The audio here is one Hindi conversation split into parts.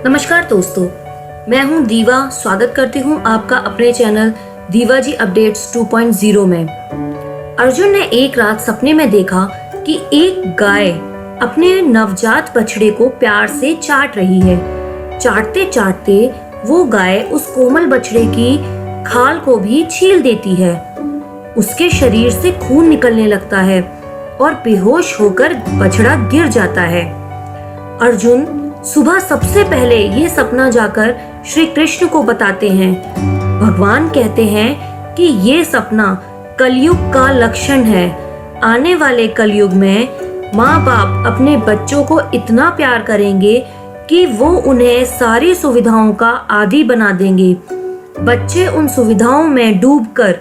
नमस्कार दोस्तों, मैं हूं दीवा। स्वागत करती हूं आपका अपने चैनल दीवा जी अपडेट्स 2.0 में। अर्जुन ने एक रात सपने में देखा कि एक गाय अपने नवजात बछड़े को प्यार से चाट रही है। चाटते चाटते वो गाय उस कोमल बछड़े की खाल को भी छील देती है। उसके शरीर से खून निकलने लगता है और बेहोश होकर बछड़ा गिर जाता है। अर्जुन सुबह सबसे पहले ये सपना जाकर श्री कृष्ण को बताते हैं। भगवान कहते हैं कि ये सपना कलयुग का लक्षण है। आने वाले कलयुग में माँ बाप अपने बच्चों को इतना प्यार करेंगे कि वो उन्हें सारी सुविधाओं का आदी बना देंगे। बच्चे उन सुविधाओं में डूबकर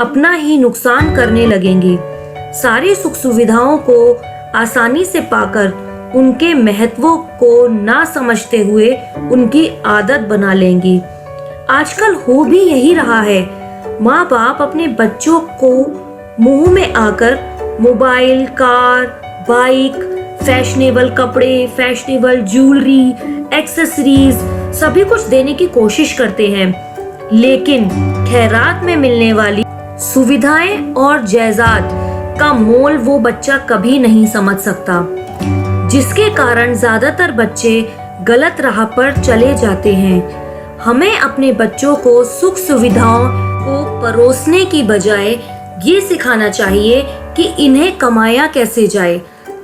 अपना ही नुकसान करने लगेंगे। सारी सुख सुविधाओं को आसानी से पाकर उनके महत्व को ना समझते हुए उनकी आदत बना लेंगे। आजकल हो भी यही रहा है। माँ बाप अपने बच्चों को मुंह में आकर मोबाइल, कार, बाइक, फैशनेबल कपड़े, फैशनेबल ज्वेलरी, एक्सेसरीज सभी कुछ देने की कोशिश करते हैं, लेकिन खैरात में मिलने वाली सुविधाएं और जायदाद का मोल वो बच्चा कभी नहीं समझ सकता, जिसके कारण ज्यादातर बच्चे गलत राह पर चले जाते हैं। हमें अपने बच्चों को सुख सुविधाओं को परोसने की बजाय ये सिखाना चाहिए कि इन्हें कमाया कैसे जाए,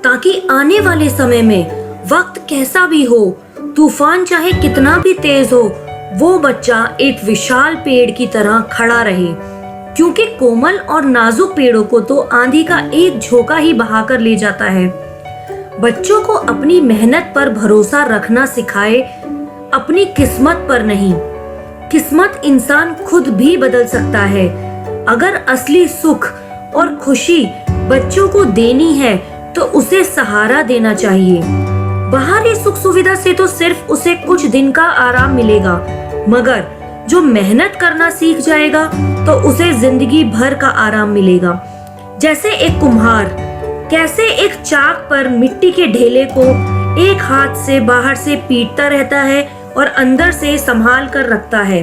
ताकि आने वाले समय में वक्त कैसा भी हो, तूफान चाहे कितना भी तेज हो, वो बच्चा एक विशाल पेड़ की तरह खड़ा रहे। क्योंकि कोमल और नाजुक पेड़ों को तो आंधी का एक झोंका ही बहाकर ले जाता है। बच्चों को अपनी मेहनत पर भरोसा रखना सिखाए, अपनी किस्मत पर नहीं। किस्मत इंसान खुद भी बदल सकता है। अगर असली सुख और खुशी बच्चों को देनी है तो उसे सहारा देना चाहिए। बाहरी सुख सुविधा से तो सिर्फ उसे कुछ दिन का आराम मिलेगा, मगर जो मेहनत करना सीख जाएगा तो उसे जिंदगी भर का आराम मिलेगा। जैसे एक कुम्हार कैसे एक चाक पर मिट्टी के ढेले को एक हाथ से बाहर से पीटता रहता है और अंदर से संभाल कर रखता है,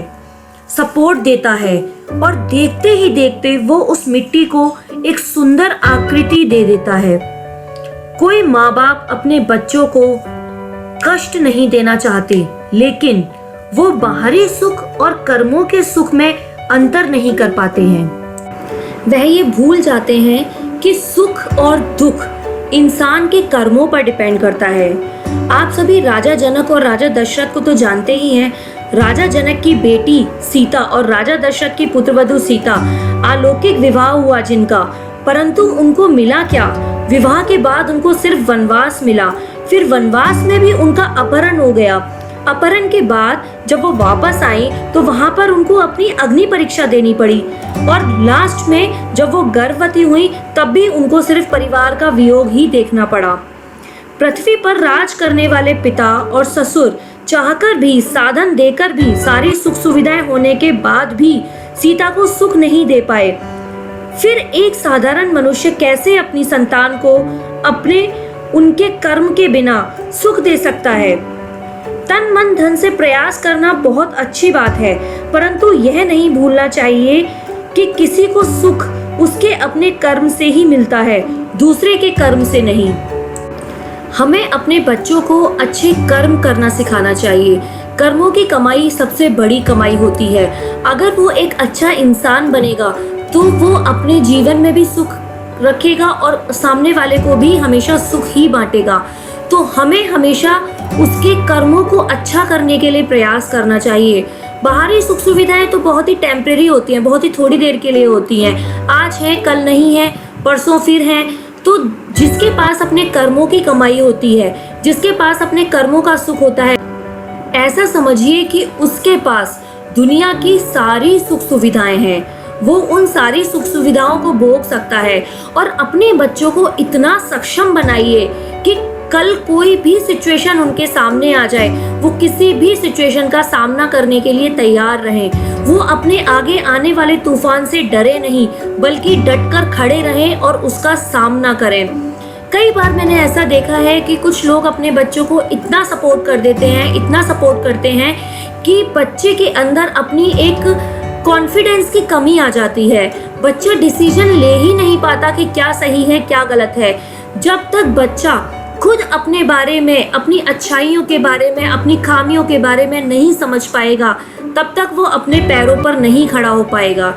सपोर्ट देता है, और देखते ही देखते वो उस मिट्टी को एक सुंदर आकृति दे देता है। कोई माँ बाप अपने बच्चों को कष्ट नहीं देना चाहते, लेकिन वो बाहरी सुख और कर्मों के सुख में अंतर नहीं कर पाते हैं। वह ये भूल जाते हैं कि सुख और दुख इंसान के कर्मों पर डिपेंड करता है। आप सभी राजा जनक और राजा दशरथ को तो जानते ही हैं। राजा जनक की बेटी सीता और राजा दशरथ की पुत्रवधू सीता, अलौकिक विवाह हुआ जिनका, परंतु उनको मिला क्या? विवाह के बाद उनको सिर्फ वनवास मिला। फिर वनवास में भी उनका अपहरण हो गया। अपहरण के बाद जब वो वापस आई तो वहां पर उनको अपनी अग्नि परीक्षा देनी पड़ी, और लास्ट में जब वो गर्भवती हुई तब भी उनको सिर्फ परिवार का वियोग ही देखना पड़ा। पृथ्वी पर राज करने वाले पिता और ससुर चाहकर भी, साधन देकर भी, सारी सुख सुविधाएं होने के बाद भी सीता को सुख नहीं दे पाए। फिर एक साधारण मनुष्य कैसे अपनी संतान को अपने उनके कर्म के बिना सुख दे सकता है? तन मन धन से प्रयास करना बहुत अच्छी बात है, परंतु यह नहीं भूलना चाहिए कि किसी को सुख उसके अपने कर्म से ही मिलता है, दूसरे के कर्म से नहीं। हमें अपने बच्चों को अच्छे कर्म करना सिखाना चाहिए। कर्मों की कमाई सबसे बड़ी कमाई होती है। अगर वो एक अच्छा इंसान बनेगा तो वो अपने जीवन में भी सुख रखेगा और सामने वाले को भी हमेशा सुख ही बांटेगा। तो हमें हमेशा उसके कर्मों को अच्छा करने के लिए प्रयास करना चाहिए। बाहरी सुख सुविधाएं तो बहुत ही टेम्परेरी होती हैं, बहुत ही थोड़ी देर के लिए होती हैं। आज है, कल नहीं है, परसों फिर है। तो जिसके पास अपने कर्मों की कमाई होती है, जिसके पास अपने कर्मों का सुख होता है, ऐसा समझिए कि उसके पास दुनिया की सारी सुख सुविधाएं हैं। वो उन सारी सुख सुविधाओं को भोग सकता है। और अपने बच्चों को इतना सक्षम बनाइए कि कल कोई भी सिचुएशन उनके सामने आ जाए, वो किसी भी सिचुएशन का सामना करने के लिए तैयार रहें। वो अपने आगे आने वाले तूफान से डरे नहीं, बल्कि डटकर खड़े रहें और उसका सामना करें। कई बार मैंने ऐसा देखा है कि कुछ लोग अपने बच्चों को इतना सपोर्ट कर देते हैं, इतना सपोर्ट करते हैं कि बच्चे के अंदर अपनी एक कॉन्फिडेंस की कमी आ जाती है। बच्चा डिसीजन ले ही नहीं पाता कि क्या सही है क्या गलत है। जब तक बच्चा खुद अपने बारे में, अपनी अच्छाइयों के बारे में, अपनी खामियों के बारे में नहीं समझ पाएगा, तब तक वो अपने पैरों पर नहीं खड़ा हो पाएगा।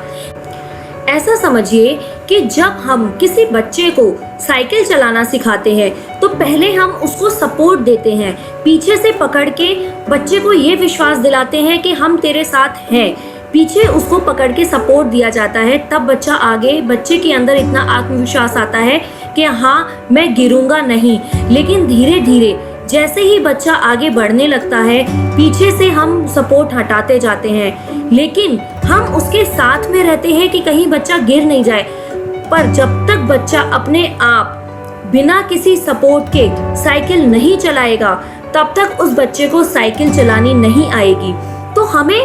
ऐसा समझिए कि जब हम किसी बच्चे को साइकिल चलाना सिखाते हैं तो पहले हम उसको सपोर्ट देते हैं, पीछे से पकड़ के बच्चे को ये विश्वास दिलाते हैं कि हम तेरे साथ हैं। पीछे उसको पकड़ के सपोर्ट दिया जाता है, तब बच्चा आगे, बच्चे के अंदर इतना आत्मविश्वास आता है कि हाँ मैं गिरूंगा नहीं। लेकिन धीरे धीरे जैसे ही बच्चा आगे बढ़ने लगता है, पीछे से हम सपोर्ट हटाते जाते हैं, लेकिन हम उसके साथ में रहते हैं कि कहीं बच्चा गिर नहीं जाए। पर जब तक बच्चा अपने आप बिना किसी सपोर्ट के साइकिल नहीं चलाएगा, तब तक उस बच्चे को साइकिल चलानी नहीं आएगी। तो हमें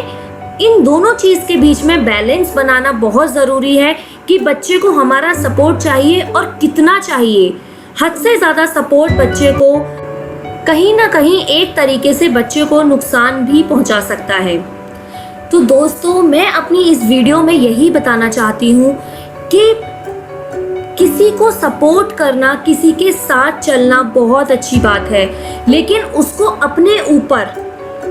इन दोनों चीज के बीच में बैलेंस बनाना बहुत जरूरी है कि बच्चे को हमारा सपोर्ट चाहिए और कितना चाहिए। हद से ज्यादा सपोर्ट बच्चे को कहीं ना कहीं एक तरीके से बच्चे को नुकसान भी पहुंचा सकता है। तो दोस्तों, मैं अपनी इस वीडियो में यही बताना चाहती हूँ कि किसी को सपोर्ट करना, किसी के साथ चलना बहुत अच्छी बात है, लेकिन उसको अपने ऊपर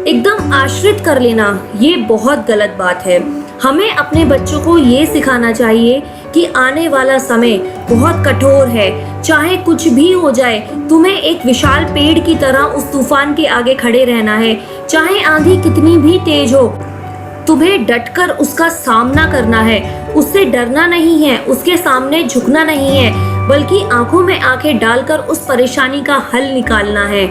एकदम आश्रित कर लेना ये बहुत गलत बात है। हमें अपने बच्चों को ये सिखाना चाहिए कि आने वाला समय बहुत कठोर है, चाहे कुछ भी हो जाए, तुम्हें एक विशाल पेड़ की तरह उस तूफान के आगे खड़े रहना है। चाहे आंधी कितनी भी तेज हो, तुम्हें डटकर उसका सामना करना है, उससे डरना नहीं है, उसके सामने झुकना नहीं है, बल्कि आंखों में आंखें डालकर उस परेशानी का हल निकालना है।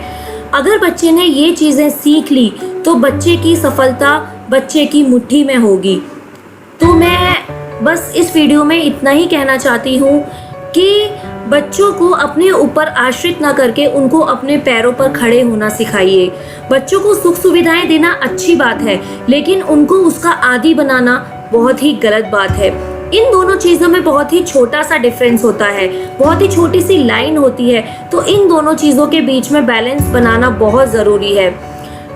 अगर बच्चे ने ये चीज़ें सीख ली तो बच्चे की सफलता बच्चे की मुट्ठी में होगी। तो मैं बस इस वीडियो में इतना ही कहना चाहती हूँ कि बच्चों को अपने ऊपर आश्रित ना करके उनको अपने पैरों पर खड़े होना सिखाइए। बच्चों को सुख सुविधाएं देना अच्छी बात है, लेकिन उनको उसका आदी बनाना बहुत ही गलत बात है। इन दोनों चीज़ों में बहुत ही छोटा सा डिफरेंस होता है, बहुत ही छोटी सी लाइन होती है। तो इन दोनों चीज़ों के बीच में बैलेंस बनाना बहुत ज़रूरी है।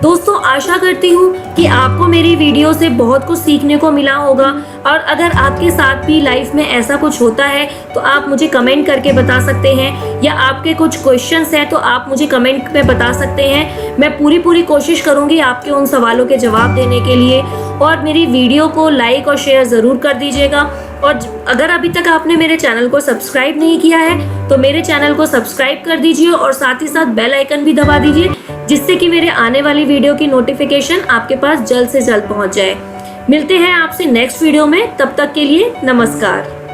दोस्तों, आशा करती हूँ कि आपको मेरी वीडियो से बहुत कुछ सीखने को मिला होगा, और अगर आपके साथ भी लाइफ में ऐसा कुछ होता है तो आप मुझे कमेंट करके बता सकते हैं, या आपके कुछ क्वेश्चंस हैं तो आप मुझे कमेंट में बता सकते हैं। मैं पूरी कोशिश करूँगी आपके उन सवालों के जवाब देने के लिए। और मेरी वीडियो को लाइक और शेयर ज़रूर कर दीजिएगा। और अगर अभी तक आपने मेरे चैनल को सब्सक्राइब नहीं किया है तो मेरे चैनल को सब्सक्राइब कर दीजिए और साथ ही साथ बेल आइकन भी दबा दीजिए, जिससे कि मेरे आने वाली वीडियो की नोटिफिकेशन आपके पास जल्द से जल्द पहुंच जाए। मिलते हैं आपसे नेक्स्ट वीडियो में, तब तक के लिए नमस्कार।